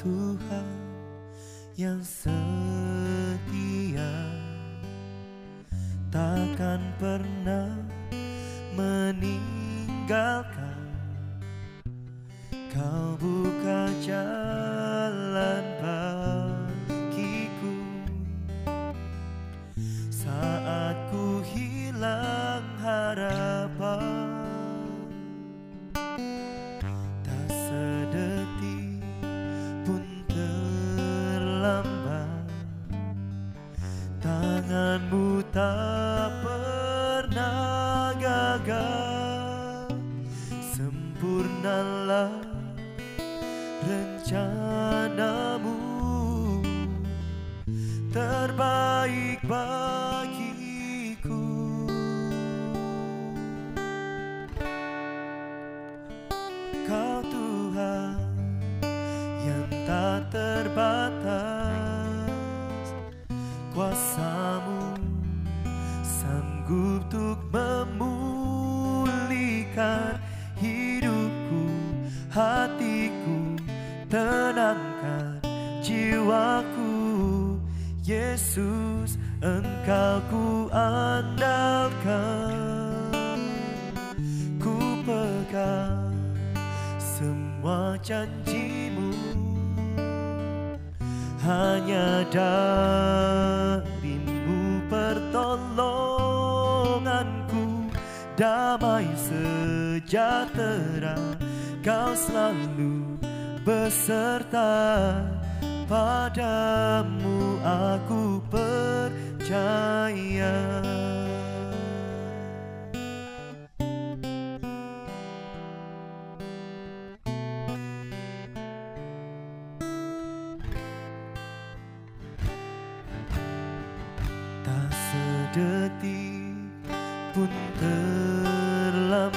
Tuhan yang setia, takkan pernah meninggalkan. Kau buka jalan bagiku saat ku hilang harapan. Tak sedetik pun terlambat, tanganmu tak pernah gagal. Sempurnalah rencanamu, terbaik bagiku. Kau Tuhan yang tak terbatas, kuasamu sanggup untuk memulihkan hidupku, hatiku, tenangkan jiwaku. Yesus, Engkau ku andalkan. Ku pegang semua janjimu, hanya darimu pertolonganku. Damai sejahtera Kau selalu beserta, padamu aku percaya. Tak sedetik pun terlambat,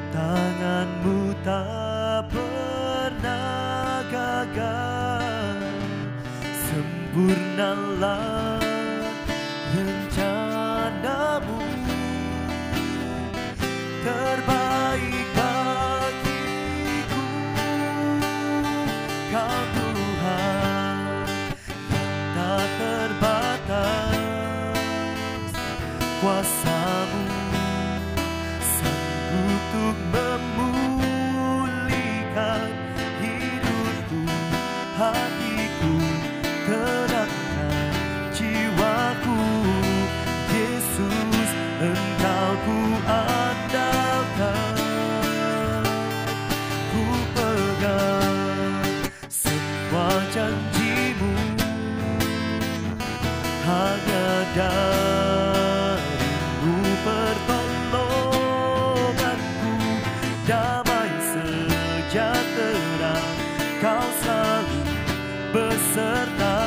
tanganmu tak pernah gagal. Sempurnalah rencanamu, terbaik bagiku. Kau Tuhan yang tak terbatas, kuasamu sanggup untuk memulihkan hidupku, hatiku, tenangkan jiwaku. Yesus, Engkau ku andalkan. Ku pegang semua janjimu, hanya darimu pertolonganku. Damai sejahtera Kau selalu beserta,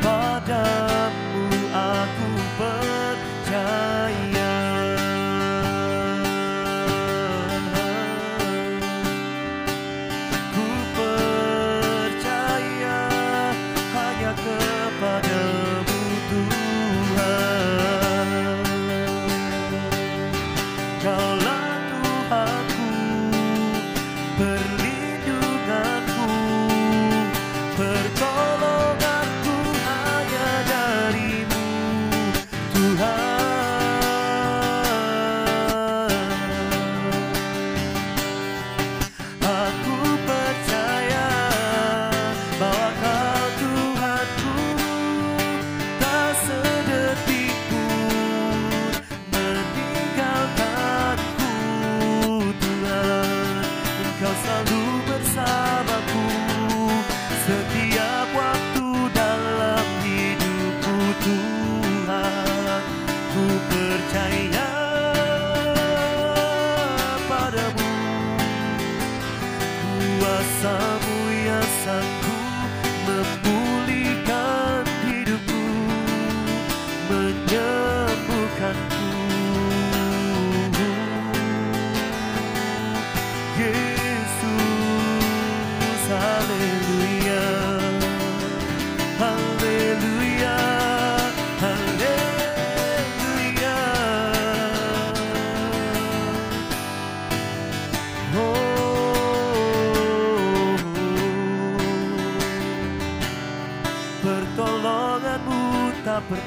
padamu aku percaya. Ku percaya hanya kepadamu Tuhan. Kaulah Tuhanku, perlindunganku, pertolonganku hanya darimu Tuhan. Aku percaya bahwa Kau Tuhanku, tak sedetik pun meninggalkanku Tuhan. Engkau selalu bersamaku setiap waktu dalam hidupku Tuhan. Ku percaya padamu, kuasamu yang sanggup memulihkan hidupku, menyembuhkanku. Yesus, haleluya, haleluya, haleluya. Oh,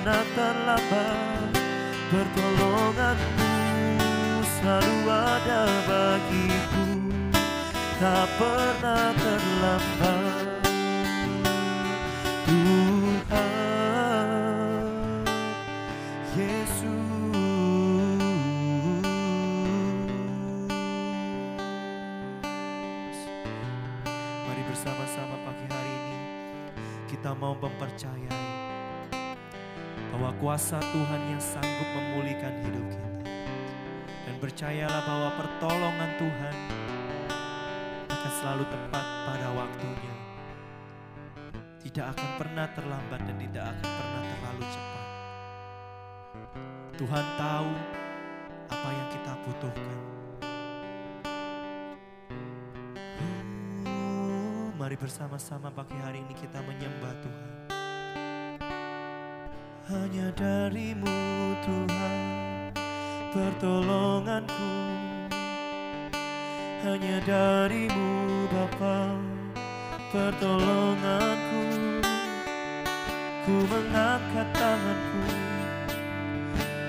pernah terlambat, pertolongan-Mu selalu ada bagiku, tak pernah terlambat. Tuhan Yesus, mari bersama-sama pagi hari ini kita mau mempercayai bahwa kuasa Tuhan yang sanggup memulihkan hidup kita. Dan percayalah bahwa pertolongan Tuhan akan selalu tepat pada waktunya. Tidak akan pernah terlambat dan tidak akan pernah terlalu cepat. Tuhan tahu apa yang kita butuhkan. Mari bersama-sama pagi hari ini kita menyembah Tuhan. Hanya dari-Mu Tuhan pertolonganku, hanya dari-Mu Bapa pertolonganku. Ku mengangkat tanganku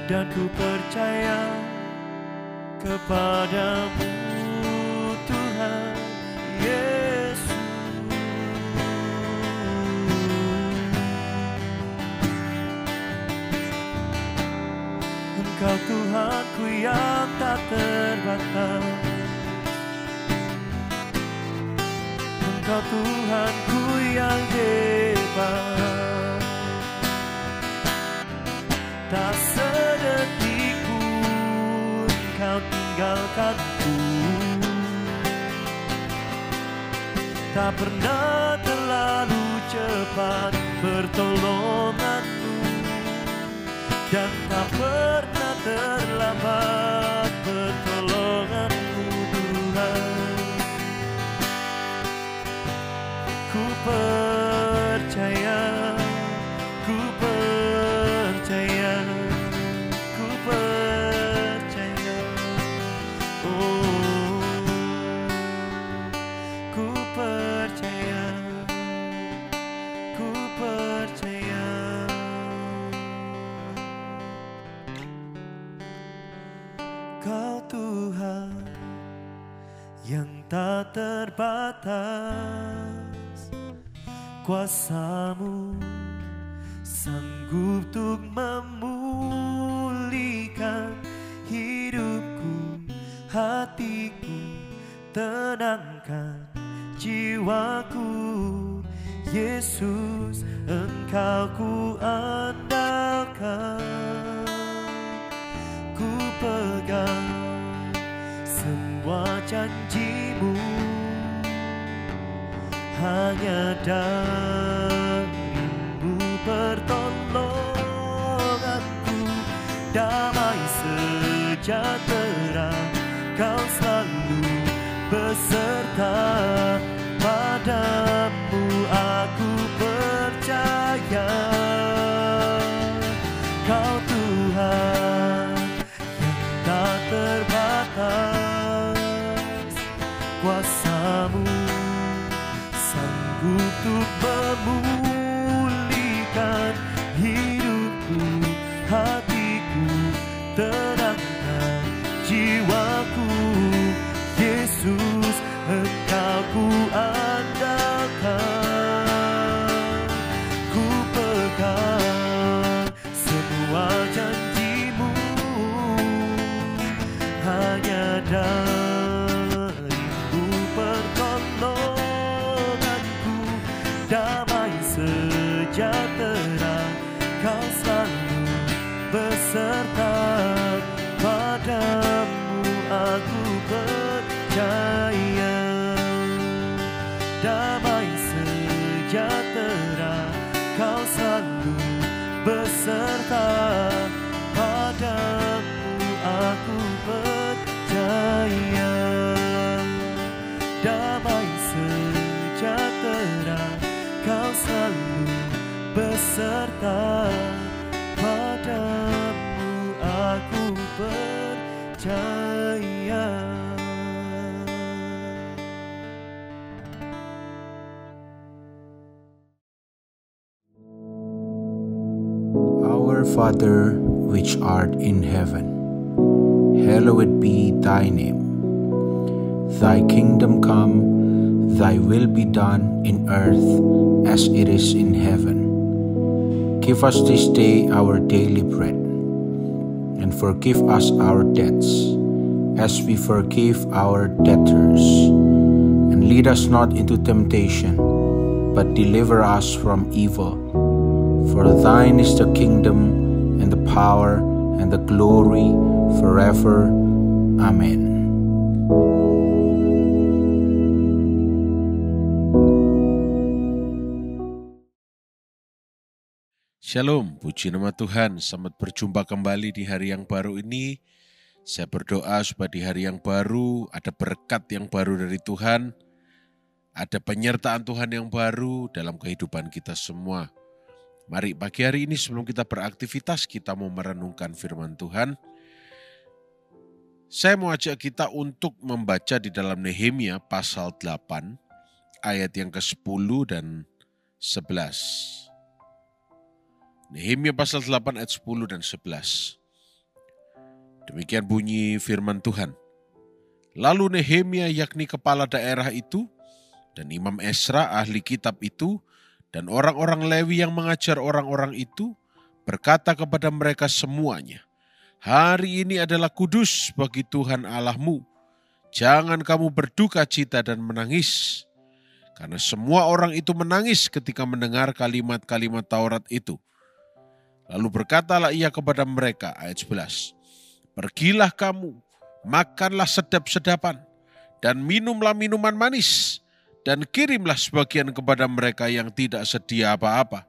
dan ku percaya kepadamu Tuhan Yesus. Engkau Tuhanku yang tak terbatas, Engkau Tuhanku yang hebat, tak sedetik pun Kau tinggalkanku, tak pernah terlalu cepat pertolongan-Mu, dan tak pernah terlambat pertolongan-Mu Tuhan. Ku percaya, ku percaya, ku percaya, oh, ku percaya, ku percaya. Kau Tuhan yang tak terbatas, kuasa-Mu sanggup untuk memulihkan hidupku, hatiku, tenangkan jiwaku. Yesus, Engkau ku andalkan, ku pegang semua janji-Mu. Hanya dari-Mu pertolonganku, damai sejahtera Kau selalu beserta. Padamu aku percaya, Kau Tuhan yang tak terbatas, kuasa-Mu sanggup untuk memulihkan hidupku, hatiku, tenangkan jiwaku. Yesus, Engkau ku andalkan, ku pegang semua janji-Mu. Hanya dari-Mu pertolonganku, damai sejahtera Kau selalu beserta. Padamu aku percaya, damai sejahtera Kau selalu beserta. Padamu aku percaya, damai sejahtera Kau selalu beserta. Padamu aku percaya. Our Father, which art in heaven, hallowed be thy name. Thy kingdom come, thy will be done in earth as it is in heaven. Give us this day our daily bread, and forgive us our debts, as we forgive our debtors. And lead us not into temptation, but deliver us from evil. For thine is the kingdom, and the power, and the glory, forever. Amen. Shalom, puji nama Tuhan. Selamat berjumpa kembali di hari yang baru ini. Saya berdoa supaya di hari yang baru ada berkat yang baru dari Tuhan. Ada penyertaan Tuhan yang baru dalam kehidupan kita semua. Mari pagi hari ini sebelum kita beraktivitas, kita mau merenungkan firman Tuhan. Saya mau ajak kita untuk membaca di dalam Nehemia pasal 8, ayat yang ke-10 dan 11. Nehemia pasal 8 ayat 10 dan 11. Demikian bunyi firman Tuhan. Lalu Nehemia yakni kepala daerah itu, dan Imam Esra ahli kitab itu, dan orang-orang Lewi yang mengajar orang-orang itu, berkata kepada mereka semuanya, hari ini adalah kudus bagi Tuhan Allahmu. Jangan kamu berduka cita dan menangis. Karena semua orang itu menangis ketika mendengar kalimat-kalimat Taurat itu. Lalu berkatalah ia kepada mereka, ayat 11, pergilah kamu, makanlah sedap-sedapan, dan minumlah minuman manis, dan kirimlah sebagian kepada mereka yang tidak sedia apa-apa.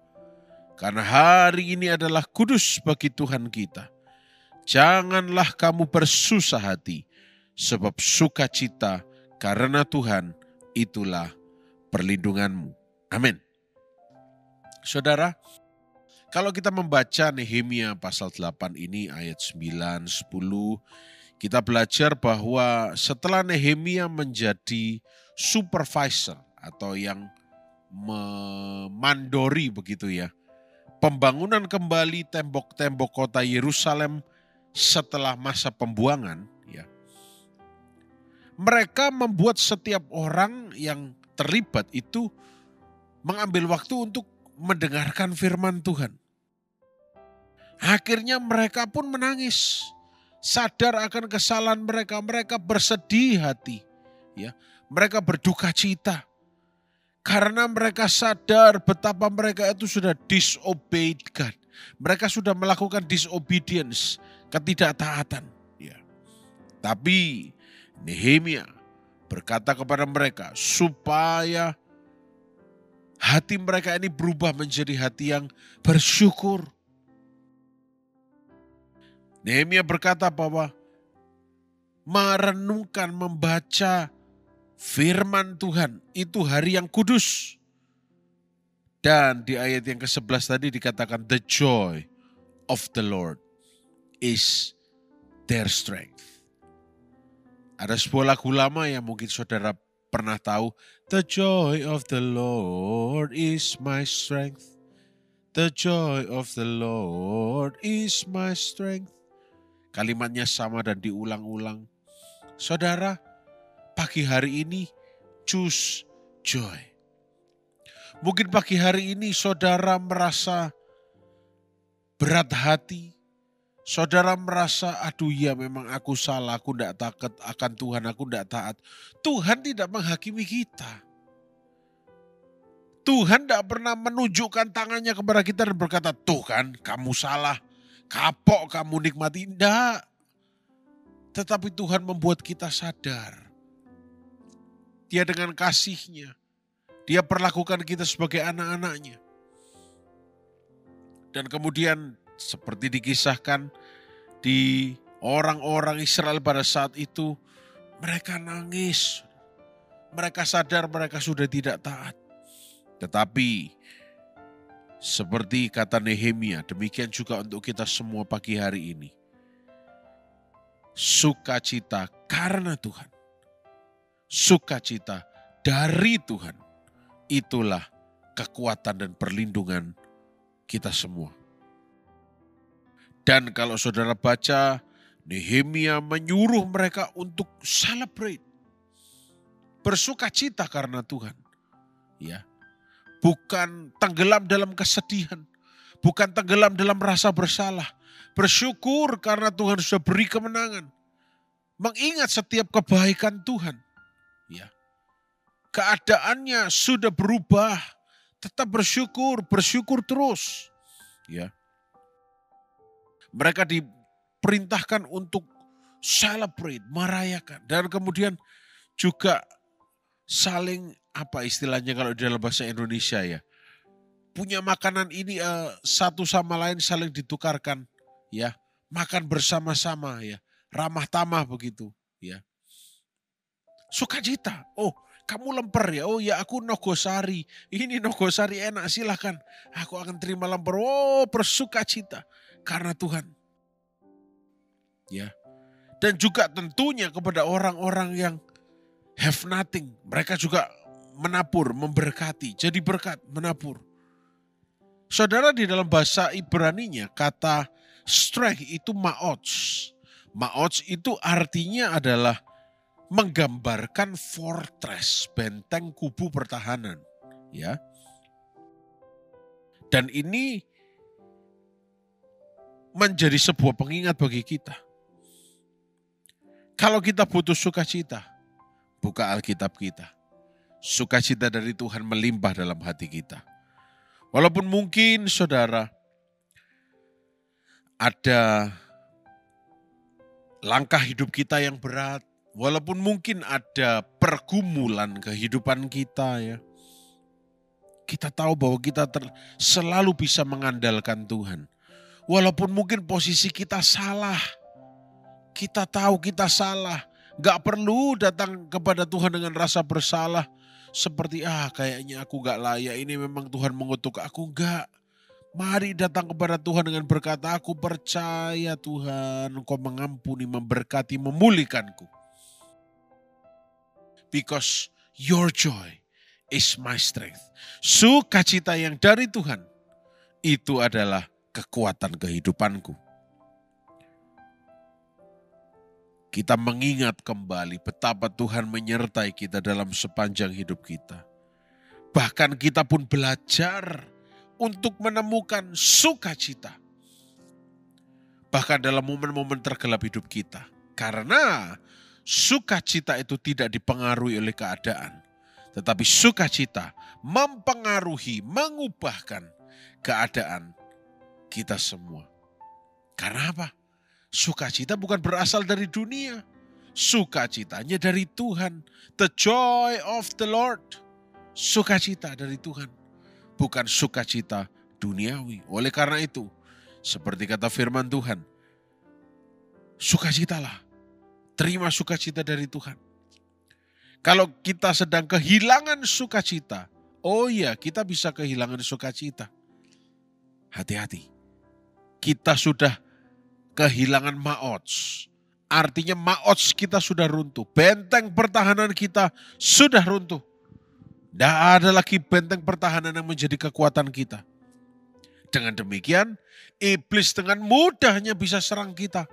Karena hari ini adalah kudus bagi Tuhan kita. Janganlah kamu bersusah hati, sebab sukacita karena Tuhan itulah perlindunganmu. Amin. Saudara, kalau kita membaca Nehemia pasal 8 ini ayat 9, 10, kita belajar bahwa setelah Nehemia menjadi supervisor atau yang memandori begitu ya, pembangunan kembali tembok-tembok kota Yerusalem setelah masa pembuangan, ya, mereka membuat setiap orang yang terlibat itu mengambil waktu untuk mendengarkan firman Tuhan. Akhirnya mereka pun menangis, sadar akan kesalahan mereka, mereka bersedih hati, ya, mereka berduka cita karena mereka sadar betapa mereka itu sudah disobeyed God. Mereka sudah melakukan disobedience, ketidaktaatan, ya. Tapi Nehemia berkata kepada mereka supaya hati mereka ini berubah menjadi hati yang bersyukur. Nehemia berkata bahwa merenungkan, membaca firman Tuhan itu hari yang kudus. Dan di ayat yang ke-11 tadi dikatakan the joy of the Lord is their strength. Ada sebuah lagu lama yang mungkin saudara pernah tahu. The joy of the Lord is my strength. The joy of the Lord is my strength. Kalimatnya sama dan diulang-ulang. Saudara, pagi hari ini choose joy. Mungkin pagi hari ini saudara merasa berat hati. Saudara merasa, aduh ya memang aku salah, aku tidak takut akan Tuhan, aku tidak taat. Tuhan tidak menghakimi kita. Tuhan tidak pernah menunjukkan tangannya kepada kita dan berkata, tuh kan kamu salah, kapok kamu nikmati. Tidak. Tetapi Tuhan membuat kita sadar. Dia dengan kasih-Nya, Dia perlakukan kita sebagai anak-anak-Nya. Dan kemudian seperti dikisahkan di orang-orang Israel pada saat itu, mereka nangis. Mereka sadar mereka sudah tidak taat. Tetapi seperti kata Nehemia, demikian juga untuk kita semua pagi hari ini. Sukacita karena Tuhan. Sukacita dari Tuhan. Itulah kekuatan dan perlindungan kita semua. Dan kalau saudara baca, Nehemia menyuruh mereka untuk celebrate. Bersuka cita karena Tuhan. Ya. Bukan tenggelam dalam kesedihan. Bukan tenggelam dalam rasa bersalah. Bersyukur karena Tuhan sudah beri kemenangan. Mengingat setiap kebaikan Tuhan. Ya. Keadaannya sudah berubah. Tetap bersyukur terus. Ya. Mereka diperintahkan untuk celebrate, merayakan. Dan kemudian juga saling, apa istilahnya kalau di dalam bahasa Indonesia ya. Punya makanan ini satu sama lain saling ditukarkan. Ya, makan bersama-sama ya. Ramah tamah begitu ya. Sukacita. Oh, kamu lemper ya? Oh ya, aku nogosari. Ini nogosari enak, silahkan. Aku akan terima lemper. Oh, bersukacita karena Tuhan. Ya. Dan juga tentunya kepada orang-orang yang have nothing. Mereka juga menabur, memberkati. Jadi berkat, menabur. Saudara, di dalam bahasa Ibraninya kata strength itu ma'ots. Ma'ots itu artinya adalah menggambarkan fortress, benteng kubu pertahanan, ya. Dan ini menjadi sebuah pengingat bagi kita. Kalau kita butuh sukacita, buka Alkitab kita. Sukacita dari Tuhan melimpah dalam hati kita. Walaupun mungkin saudara ada langkah hidup kita yang berat, walaupun mungkin ada pergumulan kehidupan kita ya. Kita tahu bahwa kita selalu bisa mengandalkan Tuhan. Walaupun mungkin posisi kita salah. Kita tahu kita salah. Gak perlu datang kepada Tuhan dengan rasa bersalah. Seperti kayaknya aku gak layak. Ini memang Tuhan mengutuk aku. Enggak. Mari datang kepada Tuhan dengan berkata, aku percaya Tuhan, Engkau mengampuni, memberkati, memulihkanku. Because your joy is my strength. Sukacita yang dari Tuhan, itu adalah kekuatan kehidupanku. Kita mengingat kembali betapa Tuhan menyertai kita dalam sepanjang hidup kita. Bahkan kita pun belajar untuk menemukan sukacita. Bahkan dalam momen-momen tergelap hidup kita. Karena sukacita itu tidak dipengaruhi oleh keadaan. Tetapi sukacita mempengaruhi, mengubahkan keadaan kita semua. Karena apa? Sukacita bukan berasal dari dunia. Sukacitanya dari Tuhan. The joy of the Lord. Sukacita dari Tuhan. Bukan sukacita duniawi. Oleh karena itu, seperti kata firman Tuhan, sukacitalah. Terima sukacita dari Tuhan. Kalau kita sedang kehilangan sukacita, oh iya kita bisa kehilangan sukacita. Hati-hati. Kita sudah kehilangan ma'ots. Artinya ma'ots kita sudah runtuh. Benteng pertahanan kita sudah runtuh. Tidak ada lagi benteng pertahanan yang menjadi kekuatan kita. Dengan demikian, iblis dengan mudahnya bisa serang kita.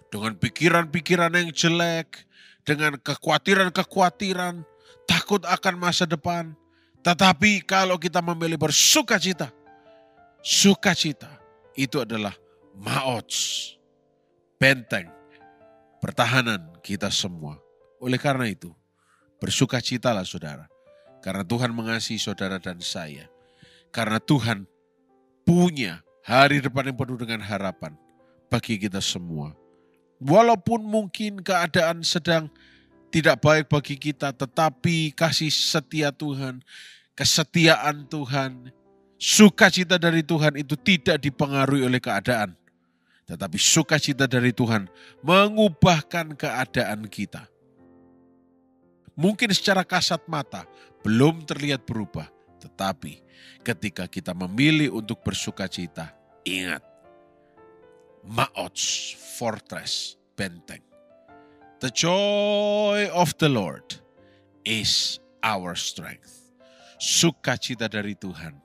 Dengan pikiran-pikiran yang jelek, dengan kekhawatiran-kekhawatiran, takut akan masa depan. Tetapi kalau kita memilih bersukacita, sukacita itu adalah ma'ots, benteng pertahanan kita semua. Oleh karena itu, bersukacitalah saudara. Karena Tuhan mengasihi saudara dan saya. Karena Tuhan punya hari depan yang penuh dengan harapan bagi kita semua. Walaupun mungkin keadaan sedang tidak baik bagi kita, tetapi kasih setia Tuhan, kesetiaan Tuhan, sukacita dari Tuhan itu tidak dipengaruhi oleh keadaan. Tetapi sukacita dari Tuhan mengubahkan keadaan kita. Mungkin secara kasat mata belum terlihat berubah. Tetapi ketika kita memilih untuk bersukacita, ingat. Ma'ots, fortress, benteng. The joy of the Lord is our strength. Sukacita dari Tuhan,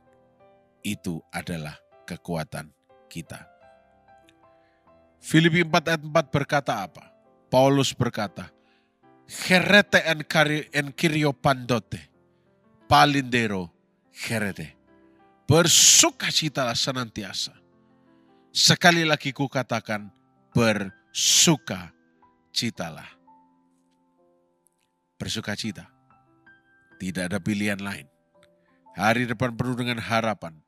itu adalah kekuatan kita. Filipi 4 ayat 4 berkata apa? Paulus berkata, Herete en kirio pandote, palindero herete. Bersukacitalah senantiasa. Sekali lagi ku katakan, bersukacitalah. Bersukacita. Tidak ada pilihan lain. Hari depan penuh dengan harapan.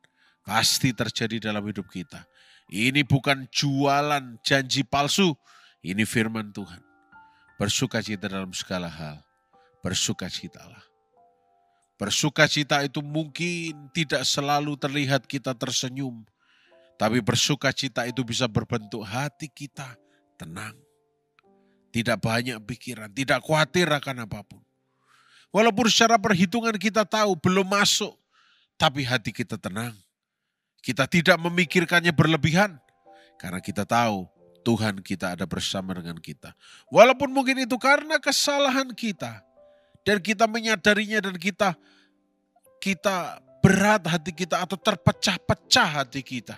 Pasti terjadi dalam hidup kita. Ini bukan jualan janji palsu. Ini firman Tuhan. Bersukacita dalam segala hal. Bersukacitalah. Bersukacita itu mungkin tidak selalu terlihat kita tersenyum. Tapi bersukacita itu bisa berbentuk hati kita tenang. Tidak banyak pikiran, tidak khawatir akan apapun. Walaupun secara perhitungan kita tahu belum masuk, tapi hati kita tenang. Kita tidak memikirkannya berlebihan, karena kita tahu Tuhan kita ada bersama dengan kita. Walaupun mungkin itu karena kesalahan kita, dan kita menyadarinya dan kita berat hati kita atau terpecah-pecah hati kita.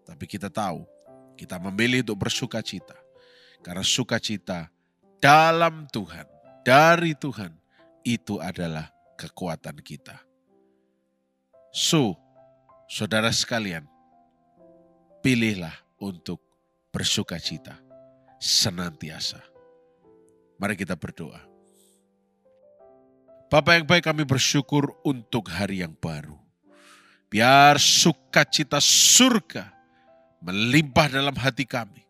Tapi kita tahu, kita memilih untuk bersukacita. Karena sukacita dalam Tuhan, dari Tuhan, itu adalah kekuatan kita. So, saudara sekalian, pilihlah untuk bersukacita senantiasa. Mari kita berdoa. Bapa yang baik, kami bersyukur untuk hari yang baru. Biar sukacita surga melimpah dalam hati kami.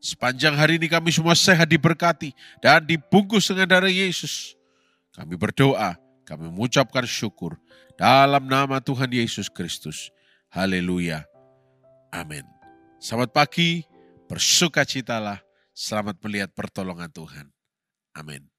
Sepanjang hari ini kami semua sehat, diberkati dan dibungkus dengan darah Yesus. Kami berdoa, kami mengucapkan syukur dalam nama Tuhan Yesus Kristus. Haleluya. Amin. Selamat pagi, bersukacitalah, selamat melihat pertolongan Tuhan. Amin.